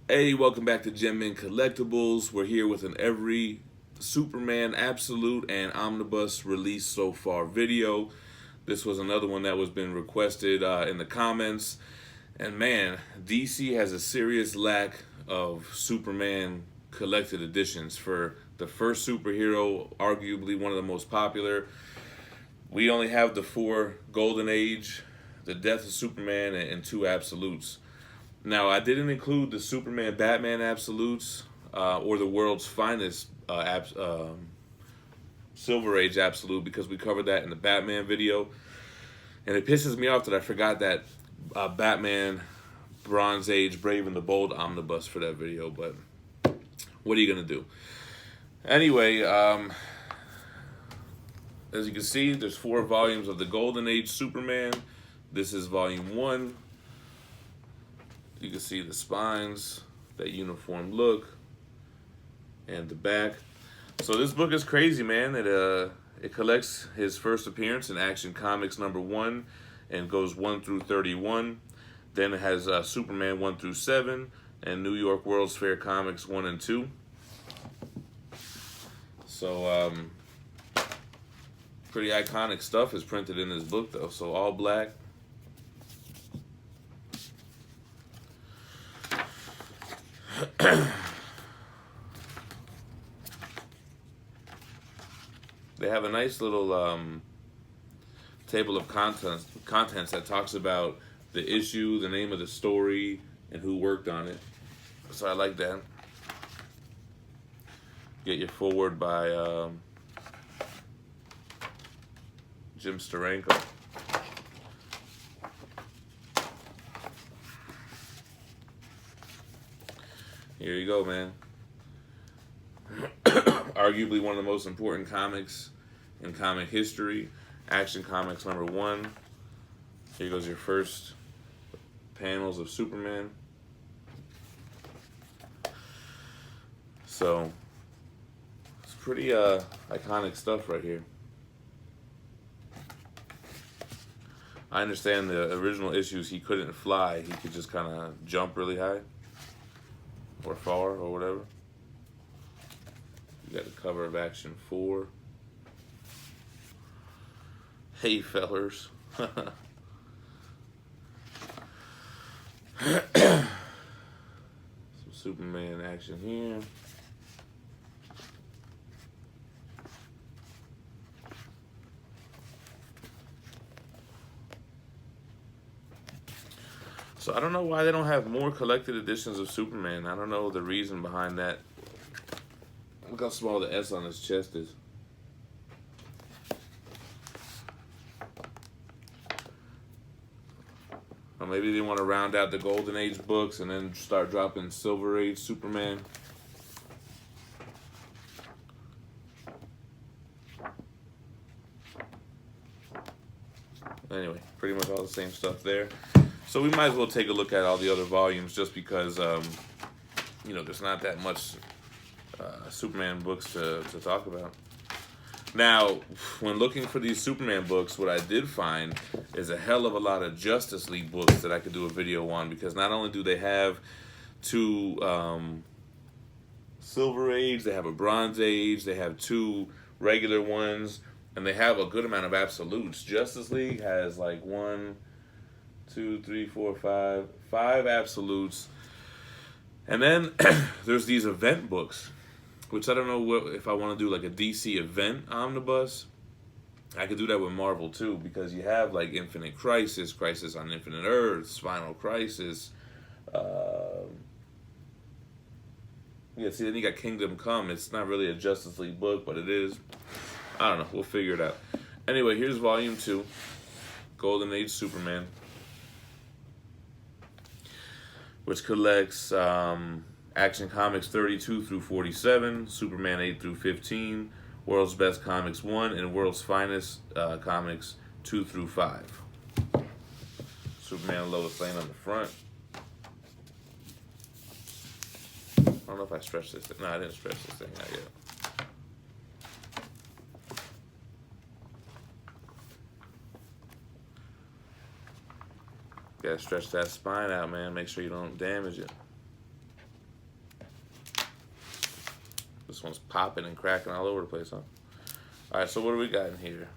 Hey, welcome back to Gem Men Collectibles. We're here with an every Superman Absolute and Omnibus release so far video. This was another one that was been requested in the comments. And man, DC has a serious lack of Superman collected editions. For the first superhero, arguably one of the most popular, we only have the 4 Golden Age, the Death of Superman, and 2 Absolutes. Now, I didn't include the Superman Batman Absolutes or the world's finest Silver Age Absolute because we covered that in the Batman video. And it pisses me off that I forgot that Batman Bronze Age Brave and the Bold Omnibus for that video, but what are you going to do? Anyway, as you can see, there's 4 volumes of the Golden Age Superman. This is volume 1. You can see the spines, that uniform look, and the back. So this book is crazy, man. It collects his first appearance in Action Comics #1 and goes 1 through 31. Then it has Superman 1 through 7 and New York World's Fair Comics 1 and 2. So pretty iconic stuff is printed in this book, though. So all black. They have a nice little table of contents that talks about the issue, the name of the story, and who worked on it. So I like that. Get your forward by Jim Steranko. Here you go, man. Arguably one of the most important comics in comic history. Action Comics #1. Here goes your first panels of Superman. So it's pretty iconic stuff right here. I understand the original issues he couldn't fly. He could just kind of jump really high or far or whatever. You got the cover of Action 4. Hey, fellers. Some Superman action here. So I don't know why they don't have more collected editions of Superman. I don't know the reason behind that. Look how small the S on his chest is. Or maybe they want to round out the Golden Age books and then start dropping Silver Age Superman. Anyway, pretty much all the same stuff there. So we might as well take a look at all the other volumes just because, you know, there's not that much Superman books to talk about. Now, when looking for these Superman books, what I did find is a hell of a lot of Justice League books that I could do a video on, because not only do they have 2 Silver Age, they have a Bronze Age, they have 2 regular ones, and they have a good amount of absolutes. Justice League has like 1, 2, 3, 4, 5 absolutes. And then there's these event books, which I don't know if I want to do like a DC event omnibus. I could do that with Marvel too, because you have like Infinite Crisis, Crisis on Infinite Earths, Final Crisis. Yeah, see, then you got Kingdom Come. It's not really a Justice League book, but it is. I don't know. We'll figure it out. Anyway, here's Volume 2, Golden Age Superman, which collects Action Comics 32 through 47, Superman 8 through 15, World's Best Comics 1, and World's Finest Comics 2 through 5. Superman and Lois Lane on the front. I don't know if I stretched this thing. No, I didn't stretch this thing out yet. Gotta stretch that spine out, man. Make sure you don't damage it. This one's popping and cracking all over the place, huh? All right, so what do we got in here?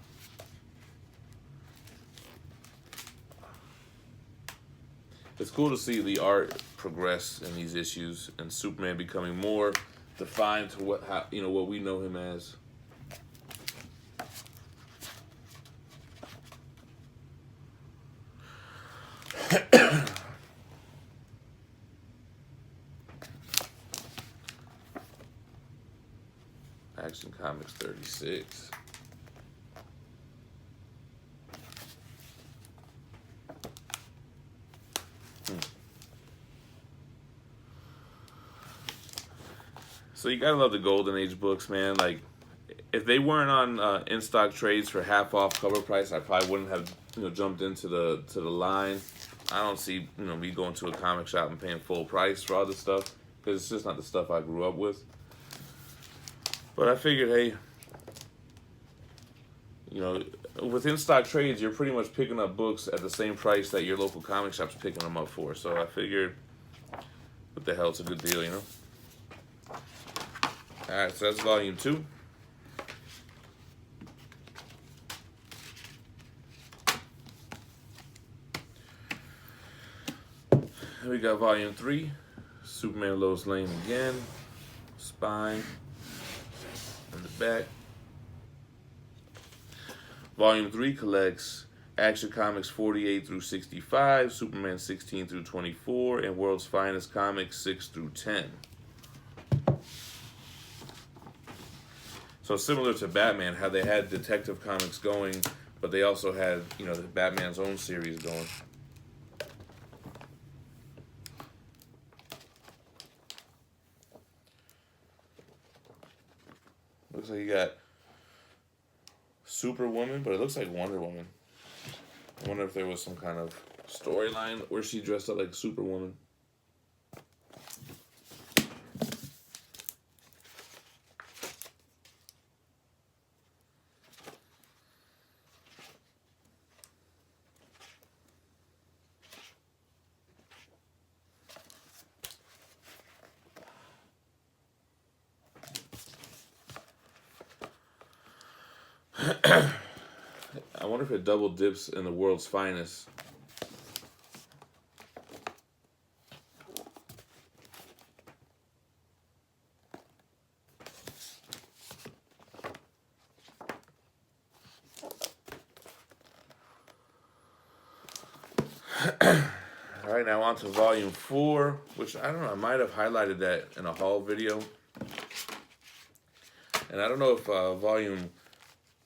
It's cool to see the art progress in these issues and Superman becoming more defined to what we know him as. Action Comics 36. So you gotta love the Golden Age books, man. Like, if they weren't on in stock trades for half off cover price, I probably wouldn't have jumped into the line. I don't see me going to a comic shop and paying full price for all this stuff because it's just not the stuff I grew up with. But I figured, hey, with in stock trades, you're pretty much picking up books at the same price that your local comic shop's picking them up for. So I figured, what the hell, it's a good deal, All right, so that's volume 2. Here we got volume 3, Superman Lois Lane again, spine on the back. Volume 3 collects Action Comics 48 through 65, Superman 16 through 24, and World's Finest Comics 6 through 10. So similar to Batman, how they had Detective Comics going, but they also had, the Batman's own series going. Looks like you got Superwoman, but it looks like Wonder Woman. I wonder if there was some kind of storyline where she dressed up like Superwoman. I wonder if it double dips in the World's Finest. All right, now on to volume 4, which I don't know, I might have highlighted that in a haul video. And I don't know if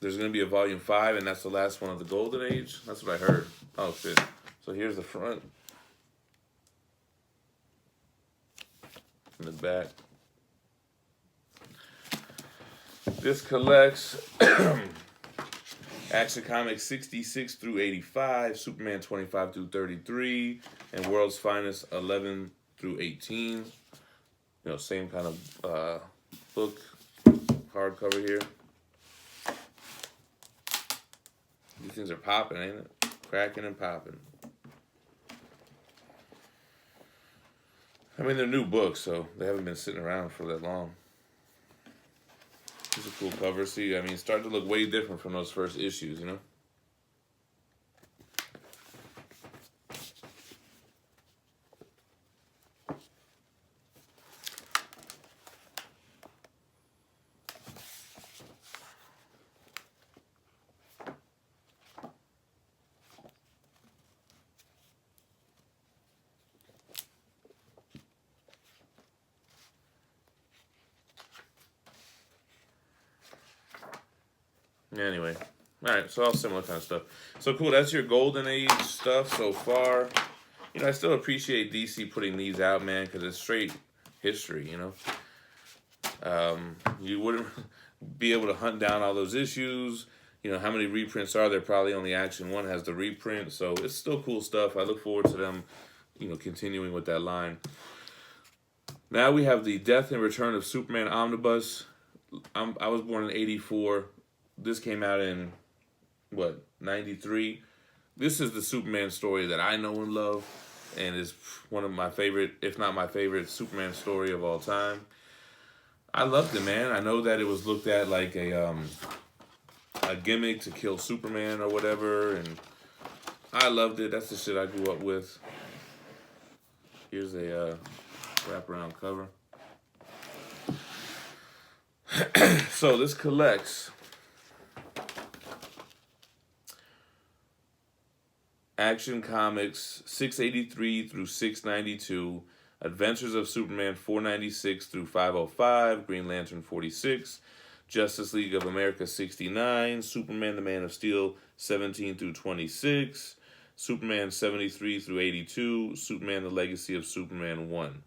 there's going to be a volume 5, and that's the last one of the Golden Age. That's what I heard. Oh, shit. So here's the front. And the back. This collects Action Comics 66 through 85, Superman 25 through 33, and World's Finest 11 through 18. Same kind of book, hardcover here. These things are popping, ain't it? Cracking and popping. I mean, they're new books, so they haven't been sitting around for that long. This is a cool cover. See, I mean, it's starting to look way different from those first issues, Anyway, all right, so all similar kind of stuff. So cool, that's your Golden Age stuff so far. I still appreciate DC putting these out, man, because it's straight history, You wouldn't be able to hunt down all those issues. How many reprints are there? Probably only Action 1 has the reprint, so it's still cool stuff. I look forward to them, continuing with that line. Now we have the Death and Return of Superman Omnibus. I was born in 84. This came out in, 93? This is the Superman story that I know and love, and is one of my favorite, if not my favorite, Superman story of all time. I loved it, man. I know that it was looked at like a gimmick to kill Superman or whatever, and I loved it. That's the shit I grew up with. Here's a wraparound cover. So this collects Action Comics 683 through 692, Adventures of Superman 496 through 505, Green Lantern 46, Justice League of America 69, Superman the Man of Steel 17 through 26, Superman 73 through 82, Superman the Legacy of Superman 1.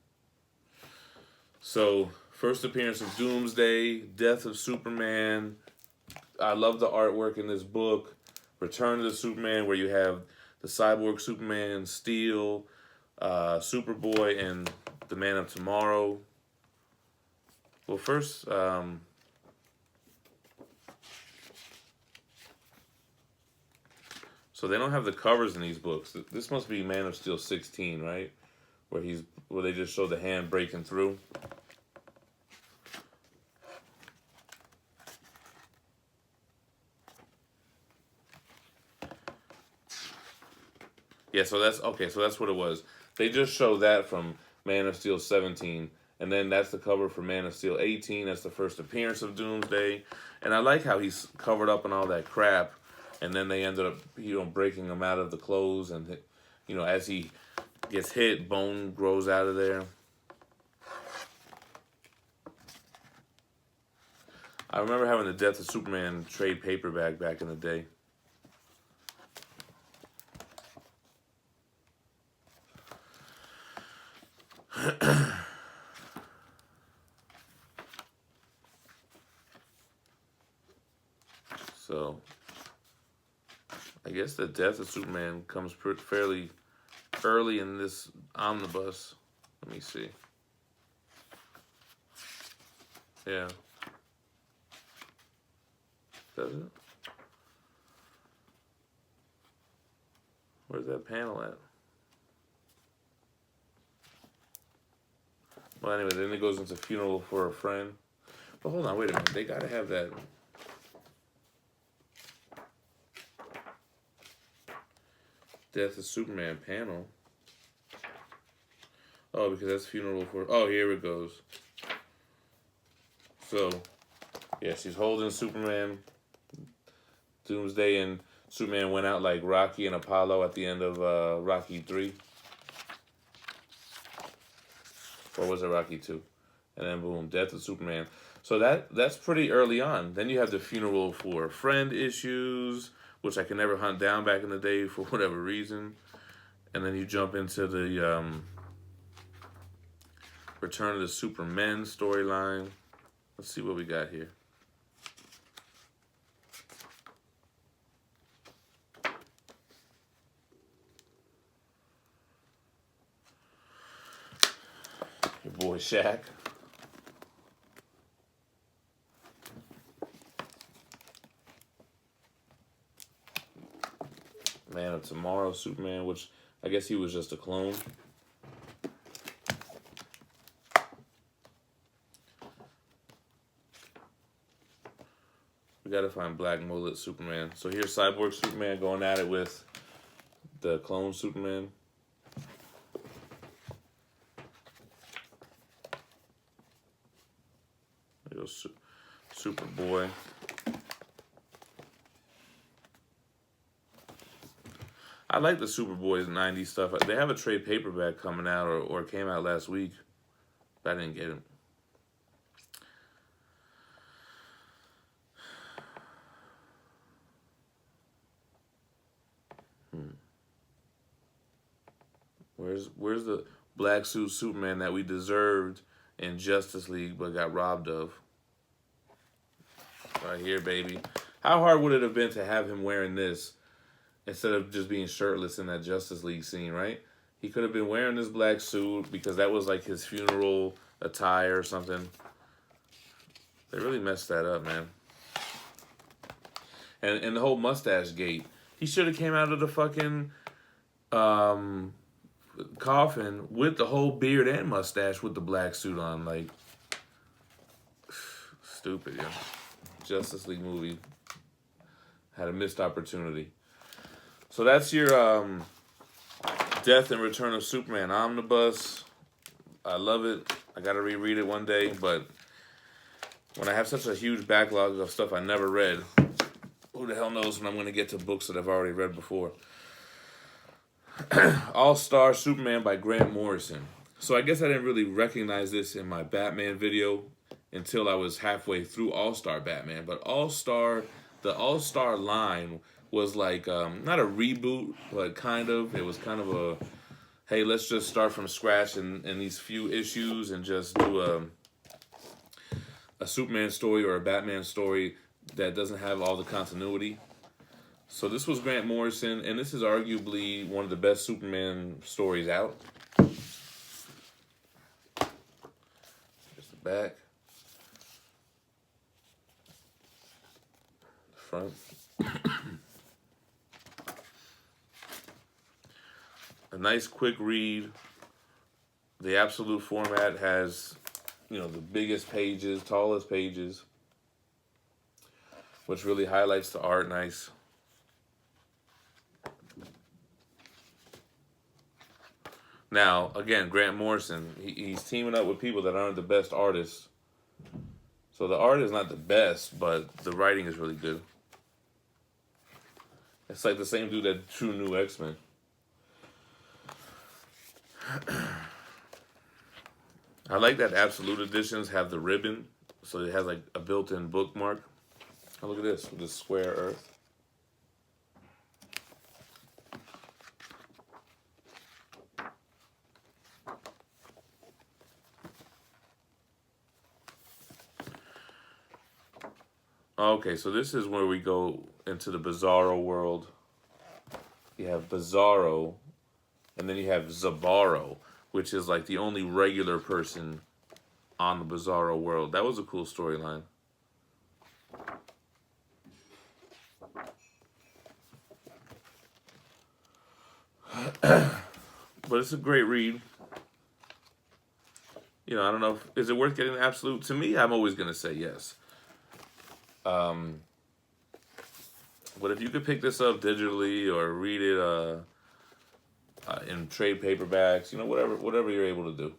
So, first appearance of Doomsday, Death of Superman. I love the artwork in this book. Return of the Superman, where you have the Cyborg Superman, Steel, Superboy, and the Man of Tomorrow. Well, first, so they don't have the covers in these books. This must be Man of Steel 16, right? Where they just show the hand breaking through. Yeah, so that's okay. So that's what it was. They just show that from Man of Steel 17, and then that's the cover for Man of Steel 18. That's the first appearance of Doomsday, and I like how he's covered up in all that crap, and then they ended up, breaking him out of the clothes, and as he gets hit, bone grows out of there. I remember having the Death of Superman trade paperback back in the day. So, I guess the Death of Superman comes fairly early in this omnibus. Let me see. Yeah. Does it? Where's that panel at? Well, anyway, then it goes into Funeral for a Friend. But hold on, wait a minute. They gotta have that. Death of Superman panel. Oh, because that's Funeral for... Oh, here it goes. So, yeah, she's holding Superman. Doomsday and Superman went out like Rocky and Apollo at the end of Rocky 3. Or was it Rocky 2? And then boom, Death of Superman. So that's pretty early on. Then you have the Funeral for a Friend issues, which I could never hunt down back in the day for whatever reason. And then you jump into the Return of the Supermen storyline. Let's see what we got here. Your boy Shaq. Man of Tomorrow, Superman, which I guess he was just a clone. We gotta find Black Mullet Superman. So here's Cyborg Superman going at it with the clone Superman. There goes Superboy. I like the Superboy's 90s stuff. They have a trade paperback coming out, or it came out last week. But I didn't get it. Where's the black suit Superman that we deserved in Justice League but got robbed of? Right here, baby. How hard would it have been to have him wearing this instead of just being shirtless in that Justice League scene, right? He could have been wearing this black suit because that was like his funeral attire or something. They really messed that up, man. And the whole mustache gate. He should have came out of the fucking coffin with the whole beard and mustache with the black suit on. Like, stupid, yeah. Justice League movie had a missed opportunity. So that's your Death and Return of Superman Omnibus. I love it. I gotta reread it one day, but when I have such a huge backlog of stuff I never read, who the hell knows when I'm gonna get to books that I've already read before. All-Star Superman by Grant Morrison. So I guess I didn't really recognize this in my Batman video until I was halfway through All-Star Batman. But the All-Star line was like, not a reboot, but kind of. It was kind of a, hey, let's just start from scratch in these few issues and just do a Superman story or a Batman story that doesn't have all the continuity. So this was Grant Morrison, and this is arguably one of the best Superman stories out. Here's the back. The front. A nice quick read. The absolute format has, you know, the biggest pages, tallest pages, which really highlights the art nice. Now, again, Grant Morrison, he's teaming up with people that aren't the best artists. So the art is not the best, but the writing is really good. It's like the same dude that drew New X-Men. I like that Absolute Editions have the ribbon, so it has like a built-in bookmark. Oh, look at this, with this square earth. Okay, so this is where we go into the Bizarro world. You have Bizarro, and then you have Zabaro, which is like the only regular person on the Bizarro world. That was a cool storyline. But it's a great read. You know, I don't know, is it worth getting the Absolute? To me, I'm always going to say yes. But if you could pick this up digitally or read it in trade paperbacks, you know, whatever you're able to do.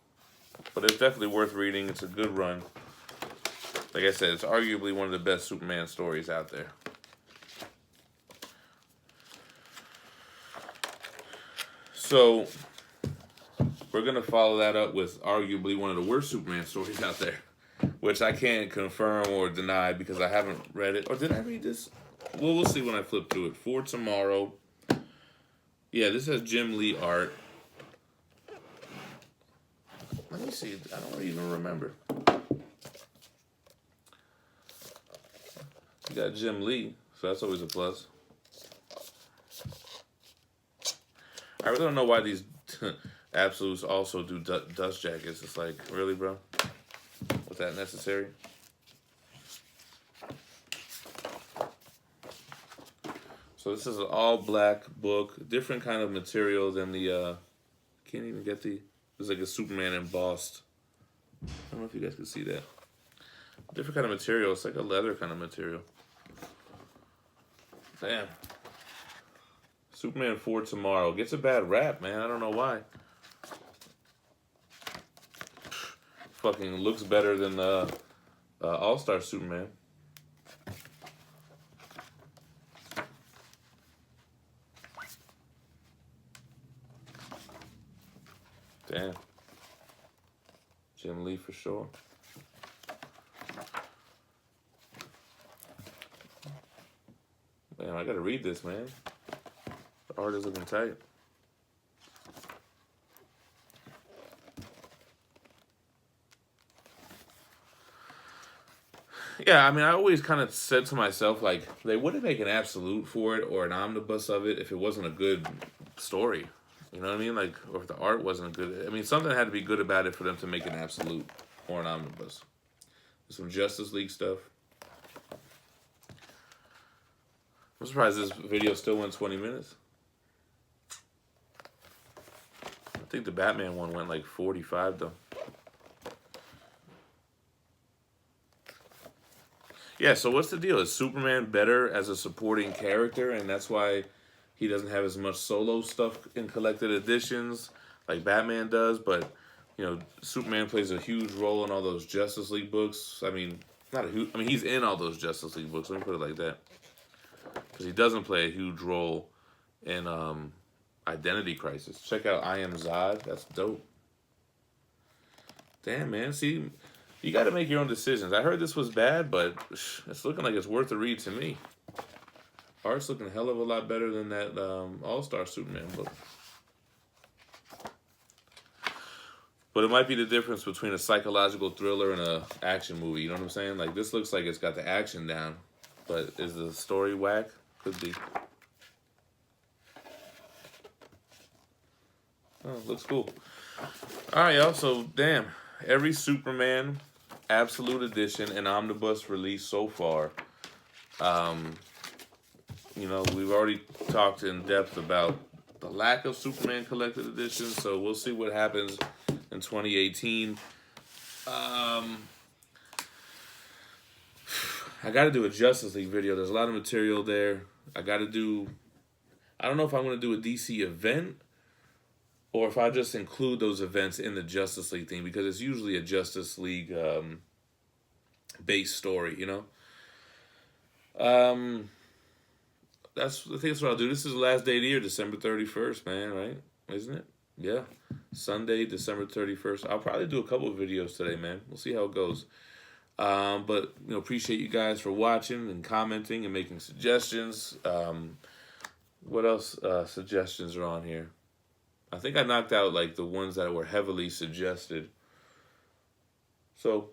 But it's definitely worth reading. It's a good run. Like I said, it's arguably one of the best Superman stories out there. So we're going to follow that up with arguably one of the worst Superman stories out there, which I can't confirm or deny because I haven't read it. Or did I read this? Well, we'll see when I flip through it. For Tomorrow. Yeah, this has Jim Lee art. Let me see. I don't even remember. You got Jim Lee, so that's always a plus. I really don't know why these Absolutes also do dust jackets. It's like, really, bro? Was that necessary? So this is an all-black book, different kind of material than the, can't even get the, it's like a Superman embossed. I don't know if you guys can see that. Different kind of material. It's like a leather kind of material. Damn. Superman for Tomorrow. Gets a bad rap, man. I don't know why. Fucking looks better than All-Star Superman. Damn. Jim Lee for sure. Man, I gotta read this, man. The art is looking tight. Yeah, I mean, I always kind of said to myself, like, they wouldn't make an Absolute for it or an omnibus of it if it wasn't a good story. You know what I mean? Like, or if the art wasn't good. I mean, something had to be good about it for them to make an Absolute or an omnibus. Some Justice League stuff. I'm surprised this video still went 20 minutes. I think the Batman one went like 45 though. Yeah, so what's the deal? Is Superman better as a supporting character, and that's why he doesn't have as much solo stuff in collected editions like Batman does? But Superman plays a huge role in all those Justice League books. I mean, not a huge. I mean, he's in all those Justice League books. Let me put it like that, because he doesn't play a huge role in Identity Crisis. Check out I Am Zod. That's dope. Damn, man. See, you got to make your own decisions. I heard this was bad, but it's looking like it's worth a read to me. Art's looking a hell of a lot better than that All-Star Superman book. But it might be the difference between a psychological thriller and a action movie. You know what I'm saying? Like, this looks like it's got the action down. But is the story whack? Could be. Oh, looks cool. All right, y'all. So, damn. Every Superman Absolute Edition and Omnibus release so far. We've already talked in depth about the lack of Superman collected editions, so we'll see what happens in 2018. I got to do a Justice League video. There's a lot of material there. I don't know if I'm going to do a DC event or if I just include those events in the Justice League thing, because it's usually a Justice League based story, I think that's what I'll do. This is the last day of the year, December 31st, man, right? Isn't it? Yeah. Sunday, December 31st. I'll probably do a couple of videos today, man. We'll see how it goes. But appreciate you guys for watching and commenting and making suggestions. What else suggestions are on here? I think I knocked out like the ones that were heavily suggested. So,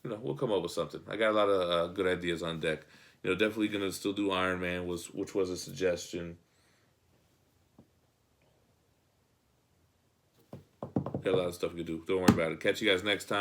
we'll come up with something. I got a lot of good ideas on deck. Definitely going to still do Iron Man, which was a suggestion. Got a lot of stuff to do. Don't worry about it. Catch you guys next time.